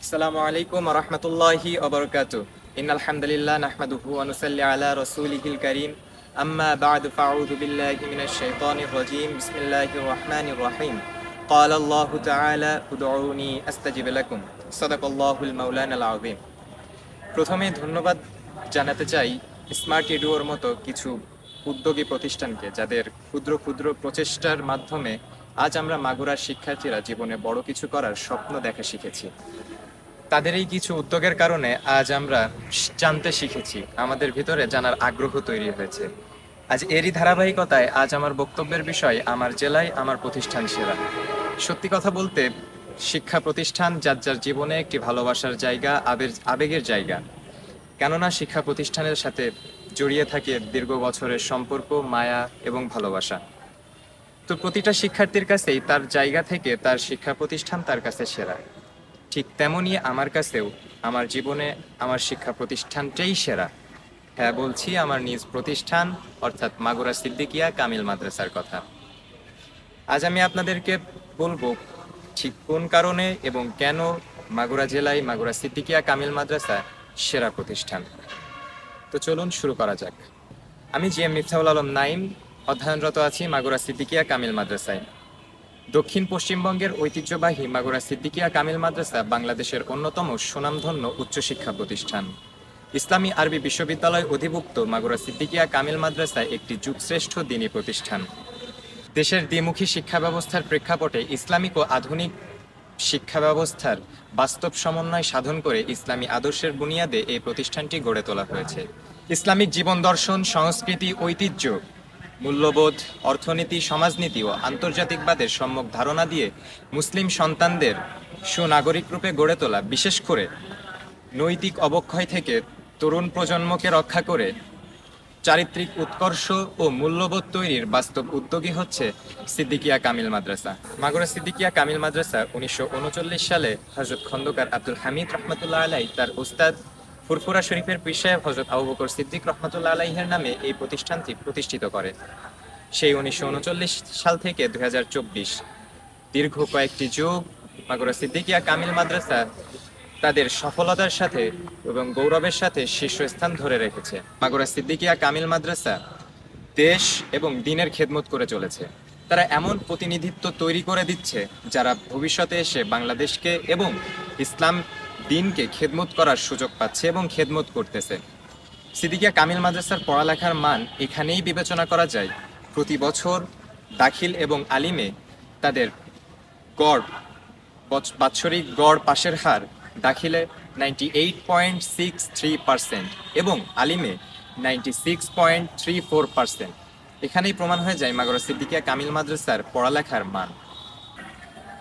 আসসালামু আলাইকুম ওয়া রাহমাতুল্লাহি ওয়া বারাকাতুহু। ইন্নাল হামদুলিল্লাহ নাহমাদুহু ওয়া নুসাল্লি আলা রাসূলিহিল কারীম। আম্মা বা'দু ফাআউযু বিল্লাহি মিনাশ শাইতানির রাজীম। বিসমিল্লাহির রাহমানির রাহিম। ক্বালা আল্লাহু তাআলা উদউনি আস্তাজিব লাকুম। সাদাকাল্লাহুল মাওলানাল আযীম। প্রথমে ধন্যবাদ জানাতে চাই স্মার্ট এডুওর মতো কিছু উদ্যোগী প্রতিষ্ঠানকে, যাদের ক্ষুদ্র ক্ষুদ্র প্রচেষ্টার মাধ্যমে আজ আমরা মাগুরার শিক্ষার্থীরা জীবনে বড় কিছু করার স্বপ্ন দেখা শিখেছি। তাদের এই কিছু উদ্যোগের কারণে আজ আমরা জানতে শিখেছি, আমাদের ভিতরে জানার আগ্রহ তৈরি হয়েছে। আজ এরই ধারাবাহিকতায় আজ আমার বক্তব্যের বিষয় আমার জেলায় আমার প্রতিষ্ঠান সেরা। সত্যি কথা বলতে, শিক্ষা প্রতিষ্ঠান যার যার জীবনে একটি ভালোবাসার জায়গা, আবেগের জায়গা। কেননা শিক্ষা প্রতিষ্ঠানের সাথে জড়িয়ে থাকে দীর্ঘ বছরের সম্পর্ক, মায়া এবং ভালোবাসা। তো প্রতিটা শিক্ষার্থীর কাছেই তার জায়গা থেকে তার শিক্ষা প্রতিষ্ঠান তার কাছে সেরা। ঠিক তেমনই আমার কাছেও আমার জীবনে আমার শিক্ষা প্রতিষ্ঠানটাই সেরা। হ্যাঁ, বলছি আমার নিজ প্রতিষ্ঠান অর্থাৎ মাগুরা সিদ্দিকিয়া কামিল মাদ্রাসার কথা। আজ আমি আপনাদেরকে বলবো ঠিক কোন কারণে এবং কেন মাগুরা জেলায় মাগুরা সিদ্দিকিয়া কামিল মাদ্রাসা সেরা প্রতিষ্ঠান। তো চলুন শুরু করা যাক। আমি জিএম মিফতাহুল আলম নাইম, অধ্যয়নরত আছি মাগুরা সিদ্দিকিয়া কামিল মাদ্রাসায়। দক্ষিণ পশ্চিমবঙ্গের ঐতিহ্যবাহী মাগুরা সিদ্দিকিয়া কামিল মাদ্রাসা বাংলাদেশের অন্যতম সুনামধন্য উচ্চশিক্ষা প্রতিষ্ঠান। ইসলামী আরবি বিশ্ববিদ্যালয় অধিভুক্ত মাগুরা সিদ্দিকিয়া কামিল মাদ্রাসা একটি যুগশ্রেষ্ঠ দ্বীনি প্রতিষ্ঠান। দেশের দ্বিমুখী শিক্ষা ব্যবস্থার প্রেক্ষাপটে ইসলামিক ও আধুনিক শিক্ষা ব্যবস্থার বাস্তব সমন্বয় সাধন করে ইসলামী আদর্শের বুনিয়াদে এই প্রতিষ্ঠানটি গড়ে তোলা হয়েছে। ইসলামিক জীবন দর্শন, সংস্কৃতি, ঐতিহ্য, মূল্যবোধ, অর্থনীতি, সমাজনীতি ও আন্তর্জাতিকবাদের সম্যক ধারণা দিয়ে মুসলিম সন্তানদের সুনাগরিক রূপে গড়ে তোলা, বিশেষ করে নৈতিক অবক্ষয় থেকে তরুণ প্রজন্মকে রক্ষা করে চারিত্রিক উৎকর্ষ ও মূল্যবোধ তৈরির বাস্তব উদ্যোগী হচ্ছে সিদ্দিকিয়া কামিল মাদ্রাসা। মাগুরা সিদ্দিকিয়া কামিল মাদ্রাসা 1939 সালে হযরত খন্দকার আব্দুল হামিদ রহমতুল্লাহ আলাই তার উস্তাদ ফুরফুরা শরীফের পীর সাহেব হযরত আবু বকর সিদ্দিক রহমতুল্লাহ আলাইহের নামে এই প্রতিষ্ঠানটি প্রতিষ্ঠিত করে। সেই 1939 সাল থেকে 2024 দীর্ঘ কয়েকটি যুগ মাগুরা সিদ্দিকিয়া কামিল মাদ্রাসা তাদের সফলতার সাথে এবং গৌরবের সাথে শীর্ষস্থান ধরে রেখেছে। মাগুরা সিদ্দিকিয়া কামিল মাদ্রাসা দেশ এবং দিনের খেদমত করে চলেছে। তারা এমন প্রতিনিধিত্ব তৈরি করে দিচ্ছে যারা ভবিষ্যতে এসে বাংলাদেশকে এবং ইসলাম দিনকে খেদমত করার সুযোগ পাচ্ছে এবং খেদমত করতেছে। সিদ্দিকিয়া কামিল মাদ্রাসার পড়ালেখার মান এখানেই বিবেচনা করা যায়। প্রতি বছর দাখিল এবং আলিমে তাদের বাৎসরিক গড় পাশের হার দাখিলে 98.63% এবং আলিমে 96.34%। এখানেই প্রমাণ হয়ে যায় মাগুরা সিদ্দিকিয়া কামিল মাদ্রাসার পড়ালেখার মান।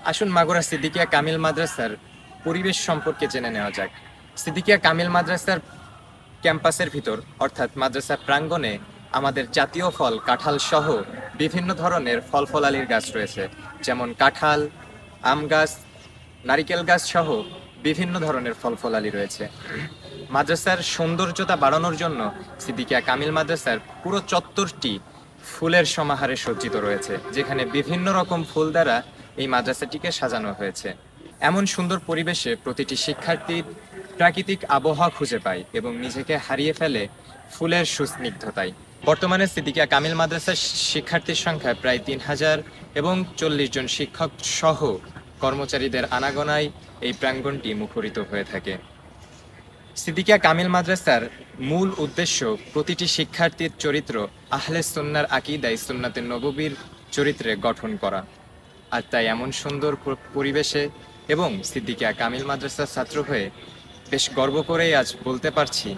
আসুন মাগুরা সিদ্দিকিয়া কামিল মাদ্রাসার পরিবেশ সম্পর্কে জেনে নেওয়া যাক। সিদ্দিকিয়া কামিল মাদ্রাসার ক্যাম্পাসের ভিতর অর্থাৎ মাদ্রাসা প্রাঙ্গণে আমাদের জাতীয় ফল কাঁঠাল সহ বিভিন্ন ধরনের ফল ফলালির গাছ রয়েছে, যেমন কাঁঠাল, আম গাছ, নারিকেল গাছ সহ বিভিন্ন ধরনের ফল ফলালি রয়েছে। মাদ্রাসার সৌন্দর্যতা বাড়ানোর জন্য সিদ্দিকিয়া কামিল মাদ্রাসার পুরো চত্বরটি ফুলের সমাহারে সজ্জিত রয়েছে, যেখানে বিভিন্ন রকম ফুল দ্বারা এই মাদ্রাসাটিকে সাজানো হয়েছে। এমন সুন্দর পরিবেশে প্রতিটি শিক্ষার্থী প্রাকৃতিক আবহাওয়া খুঁজে পায় এবং নিজেকে হারিয়ে ফেলে ফুলের সুস্নিগ্ধতায়। বর্তমানে সিদ্দিকিয়া কামিল মাদ্রাসার শিক্ষার্থীর সংখ্যা প্রায় 3000 এবং 40 জন শিক্ষক সহ কর্মচারীদের আনাগোনায় এই প্রাঙ্গণটি মুখরিত হয়ে থাকে। সিদ্দিকিয়া কামিল মাদ্রাসার মূল উদ্দেশ্য প্রতিটি শিক্ষার্থীর চরিত্র আহলে সুন্নাহর আকীদায় সুন্নাতে নববীর চরিত্রে গঠন করা। আর তাই এমন সুন্দর পরিবেশে এবং সিদ্দিকিয়া কামিল মাদ্রাসার ছাত্র হয়ে বেশ গর্ব করেই আজ বলতে পারছি,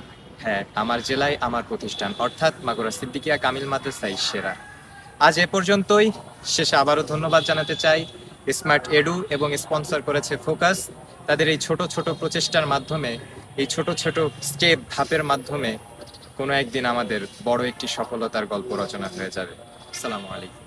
হ্যাঁ, আমার জেলায় আমার প্রতিষ্ঠান অর্থাৎ মাগুরা সিদ্দিকিয়া কামিল মাদ্রাসাই সেরা। আজ এ পর্যন্তই। শেষে আবারও ধন্যবাদ জানাতে চাই স্মার্ট এডু এবং স্পন্সর করেছে ফোকাস। তাদের এই ছোট ছোট প্রচেষ্টার মাধ্যমে, এই ছোট ছোট স্টেপ ধাপের মাধ্যমে কোনো একদিন আমাদের বড় একটি সফলতার গল্প রচনা হয়ে যাবে। আসসালামু আলাইকুম।